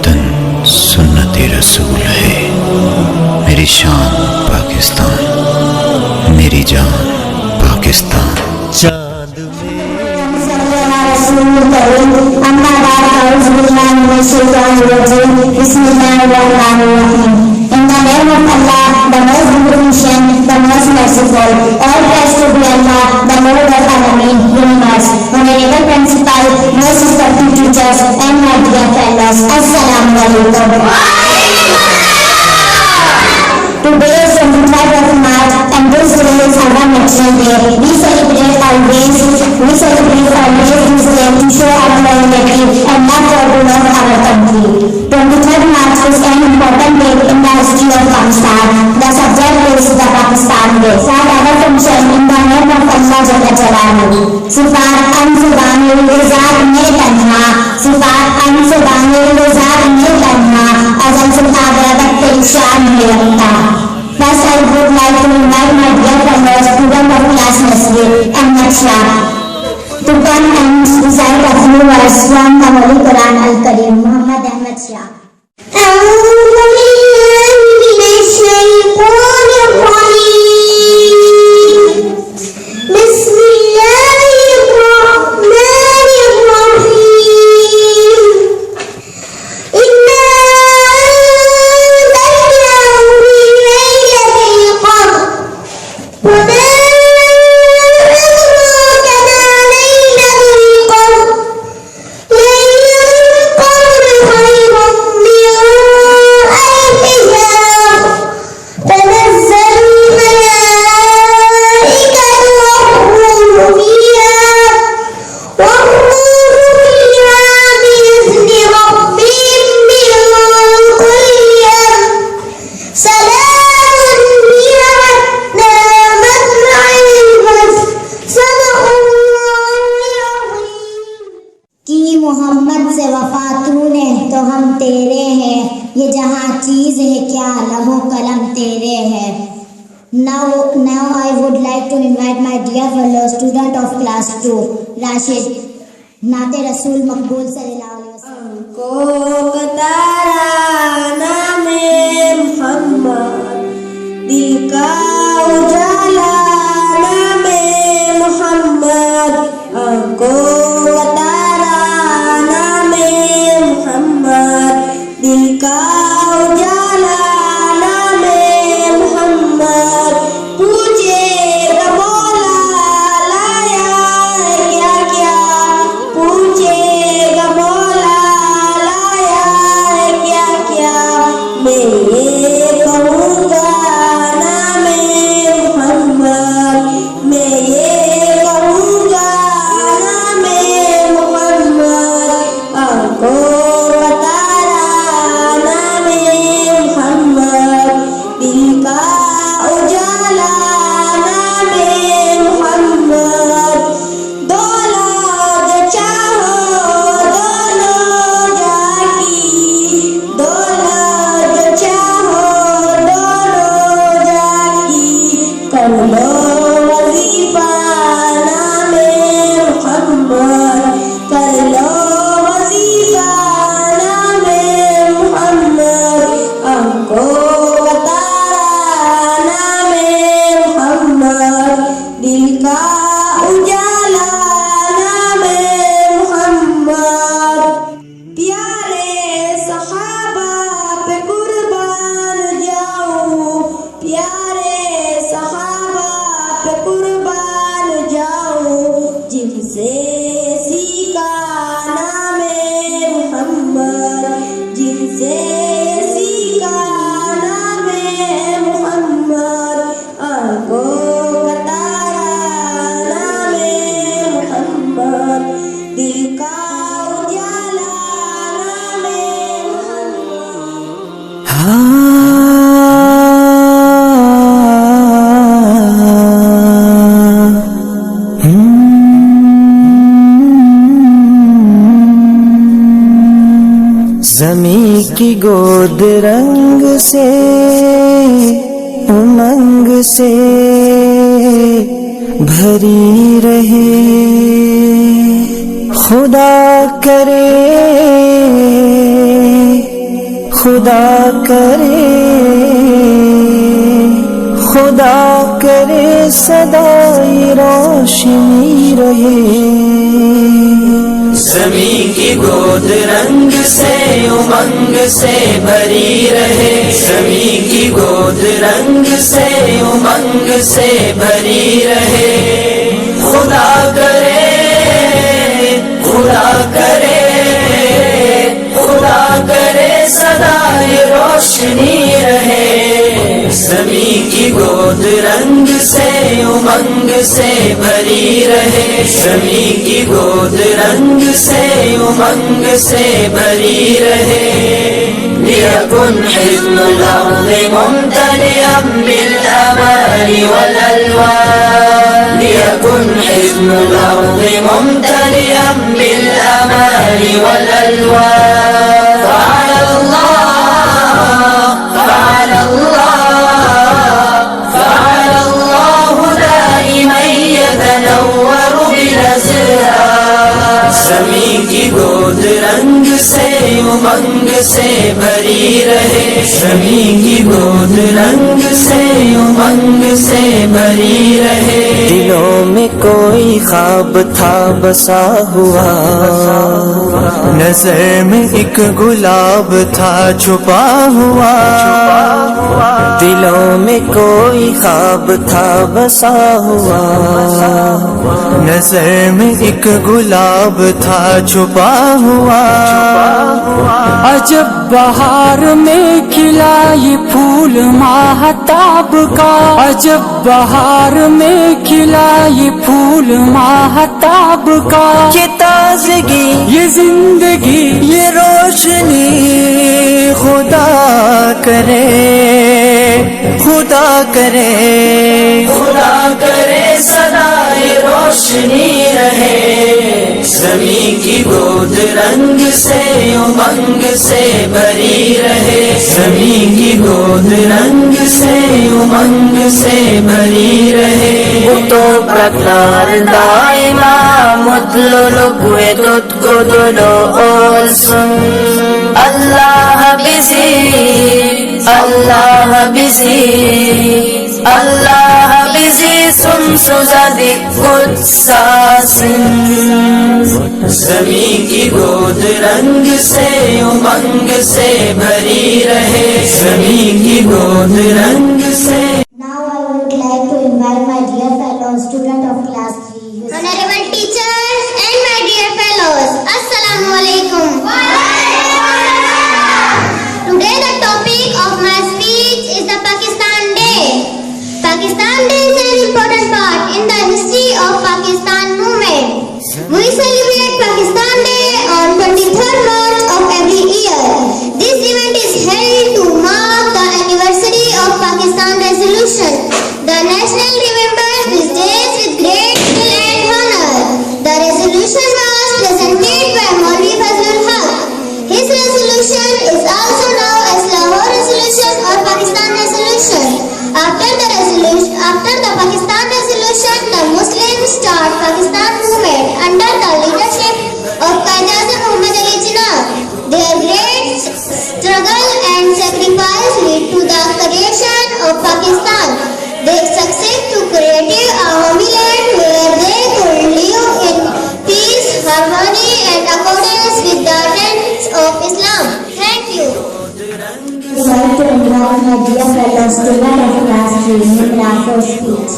وطن سنت رسول ہے، میری شان پاکستان، میری جان پاکستان۔ چاند میں In the name of Allah, the most beneficent, the most merciful, all praise to be Allah, the Lord of Alameen, universe, honorable principal, most respected teachers, and my dear fellows, Assalamu alaikum. Today is 23rd of March, and this day is our National Day. We celebrate always this day to show our loyalty and love for the love of our country. 23rd March is an important date in the history of Pakistan. The subject is the Pakistan Day. Start our function in the name of Allah Jalla Jalaluhu. Sifat An-Subhanil Rizaq Tanha, Sifat An-Subhanil Rizaq Tanha, Azal Sultana Baktil Shan Hirta. First, I would like to invite my dear fellows, students of class nursery and Naqshya, to come and recite a few verses from the Holy Quran Al-Karim. Muhammad Ahmad Shah. محمد سے وفا تو نے تو ہم تیرے ہیں، یہ جہاں چیز ہے کیا لہو قلم تیرے ہے۔ Now I would like to invite my dear fellow student of class 2, Rashid. نعت رسول مقبول صلی اللہ علیہ وسلم۔ کو قطارہ نام محمد، دل کا اجالا نام محمد، کو قطارہ نام محمد، دل کا اجالا نام محمد، پوچھے گا مولا لایا کیا کیا، پوچھے گا مولا لایا کیا کیا، میں یہ کہوں گا نام محمد، میں یہ کہوں گا نام محمد، آپ کو بتارا نام محمد، دل کا اجالا نام محمد، دولت جو چاہو دونوں جا کی، دولت جو چاہو دونوں جا کی، کر لو وظیفہ نام محمد، کر لو وظیفہ نام محمد، ہم کو بتارا نام محمد، دل کا اجالا نام محمد، پیارے صحابہ پہ قربان جاؤں، پیارے صحابہ پہ قربان جاؤں، جن سے سیکھا نام محمد، جن سے سیکھا نام محمد، آن کو بتایا نام محمد، دل کا اجالا نام محمد۔ زمیں کی گود رنگ سے امنگ سے بھری رہے، خدا کرے خدا کرے صدائی روشنی رہے، زمین کی گود رنگ سے امنگ سے بھری رہے، زمین کی گود رنگ سے امنگ سے بھری رہے، خدا کرے خدا کرے خدا کرے صدائے روشنی رہے، زمین کی گود رنگ سے امنگ سے بھری رہے، زمین کی گود رنگ سے امنگ سے بھری رہے، لِيَكُنْ حِزْنُ الْأَرْضِ مُمْتَلِئًا بِالْأَمَالِ وَالْأَلْوَانِ، لِيَكُنْ حِزْنُ الْأَرْضِ مُمْتَلِئًا بِالْأَمَالِ وَالْأَلْوَانِ، فَعَلَى اللَّهُ دَائِمًا يَتَنَوَّرُ بِالْأَزْهَارِ، زمین کی گود رنگ سے امنگ سے بھری رہے، زمین کی گود رنگ سے امنگ سے بھری رہے، دلوں میں کوئی خواب تھا بسا ہوا، نظر میں ایک گلاب تھا چھپا ہوا، دلوں میں کوئی خواب تھا بسا ہوا، نظر میں ایک گلاب تھا چھپا ہوا، عجب بہار میں کھلا یہ پھول ماہتاب کا، عجب بہار میں کھلا یہ پھول ماہتاب کا، یہ تازگی یہ زندگی یہ روشنی خدا کرے خدا کرے خدا کرے صدائے روشنی رہے، زمین کی گود رنگ سے امنگ سے بھری رہے، زمین کی گود رنگ سے امنگ سے بھری رہے، تو پرکار دائما مطلو کوئے تت کو دلو اور سن، اللہ بسی اللہ بسی اللہ بسی سن سزادی قدساسن، زمین کی گود رنگ سے امنگ سے بھری رہے، زمین کی گود رنگ سے. Now I would like to invite my dear fellow student of class 3. Honorable teachers and my dear fellows, Assalamu alaikum. Today the topic of my speech is the Pakistan Day. Pakistan Day is an important part in the history of Pakistan movement. We celebrate Pakistan Day on 23rd March of every year. This event is held to mark the anniversary of Pakistan resolution. The nation remembers these days with great skill and honor. The resolution was presented by Maulvi Fazlul Haq. His resolution is also known as Lahore Resolution or Pakistan Resolution. After the Pakistan Resolution, the Muslims start Pakistan movement under the leadership of Qaeda Muhammad Ali Jinnah. Their great struggle and sacrifice lead to the creation of Pakistan. They succeed to create a homeland where they could live in peace, harmony and accordance with the tenets of Islam. Thank you. I would like to invite my dear fellow student of class 3 Nimra for speech.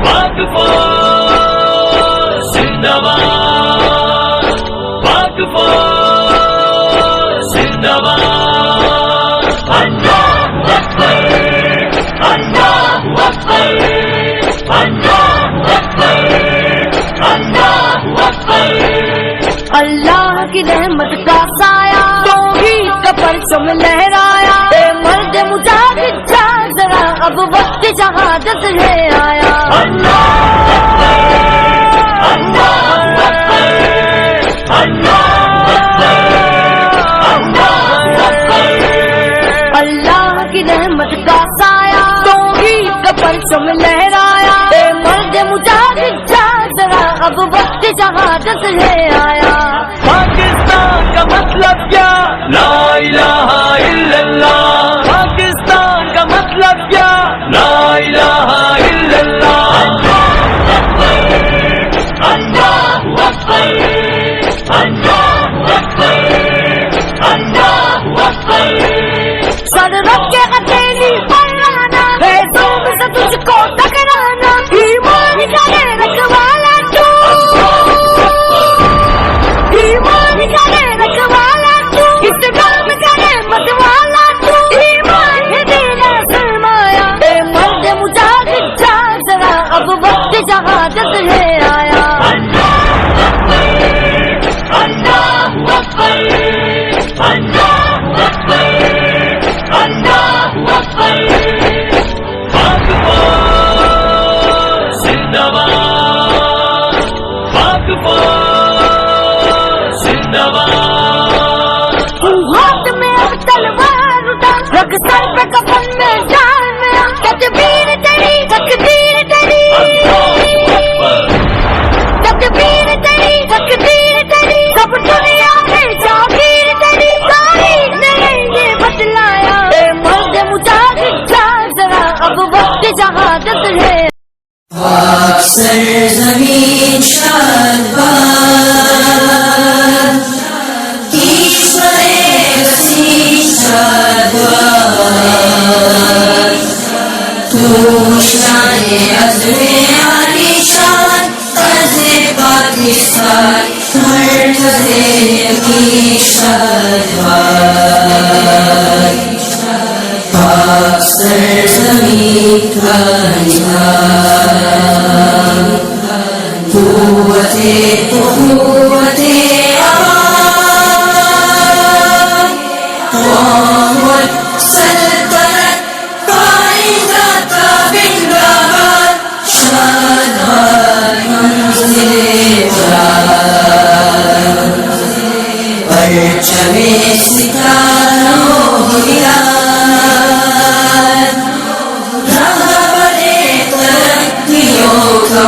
پاک فوج زندہ باد، پاک فوج زندہ باد، اللہ اکبر، اللہ اکبر، اللہ اکبر، اللہ اکبر۔ اللہ کی رحمت کا سایہ توحید کا پرچم لہرایا، اے مرد مجاہد جا ذرا اب وقت شہادت ہے آیا۔ اللہ اکبر، اللہ اکبر، اللہ اکبر، اللہ اکبر۔ اللہ کی رحمت کا سایہ توحید کا پرچم لہرایا، اے مرد مجاہد جا ذرا اب وقت شہادت ہے آیا۔ پاکستان کا مطلب کیا؟ لا الہ الا اللہ۔ پاکستان کا مطلب کیا؟ لا الہ الا اللہ۔ اللہ اکبر، اللہ اکبر، اللہ اکبر، اللہ اکبر۔ سر رکھ کے ہتھیلی پر رہنا ہے زوم سے تجھ کو ٹکرانا، ایمان کا رکھوالا تو، ایمان کا رکھوالا تو، اسلام کا مت والا تو، ایمان ہے تیرا سرمایہ، اے مرد مجاہد جا ذرا اب وقت شہادت ہے آیا۔ اللہ اکبر، اللہ اکبر، اللہ اکبر، اللہ اکبر۔ پاک فوج زندہ باد، پاک فوج زندہ باد۔ تو ہاتھ میں اب تلوار اٹھا، رکھ سر پہ کفن میں جان میں آ، تکبیر تیری تکبیر تیری، تکبیر تیری تکبیر تیری، سب دنیا میں جاگیر تیری، تاریخ نے یہ بتلایا، اے مرد مجاہد جا ذرا اب وقت شہادت ہے۔ پاک سرزمین شادباد، کشور حسین شادباد، تو شان عزم عالی شان عز پاکستان، مرکز یقین شادباد۔ پاک سرزمین کا نظام، قوت عوام، قوت سلطنت پائندہ کا بنداباد، شادباد منزل مراد، پرچم ستاروں ہلال، راہ بڑے ترقیوں کا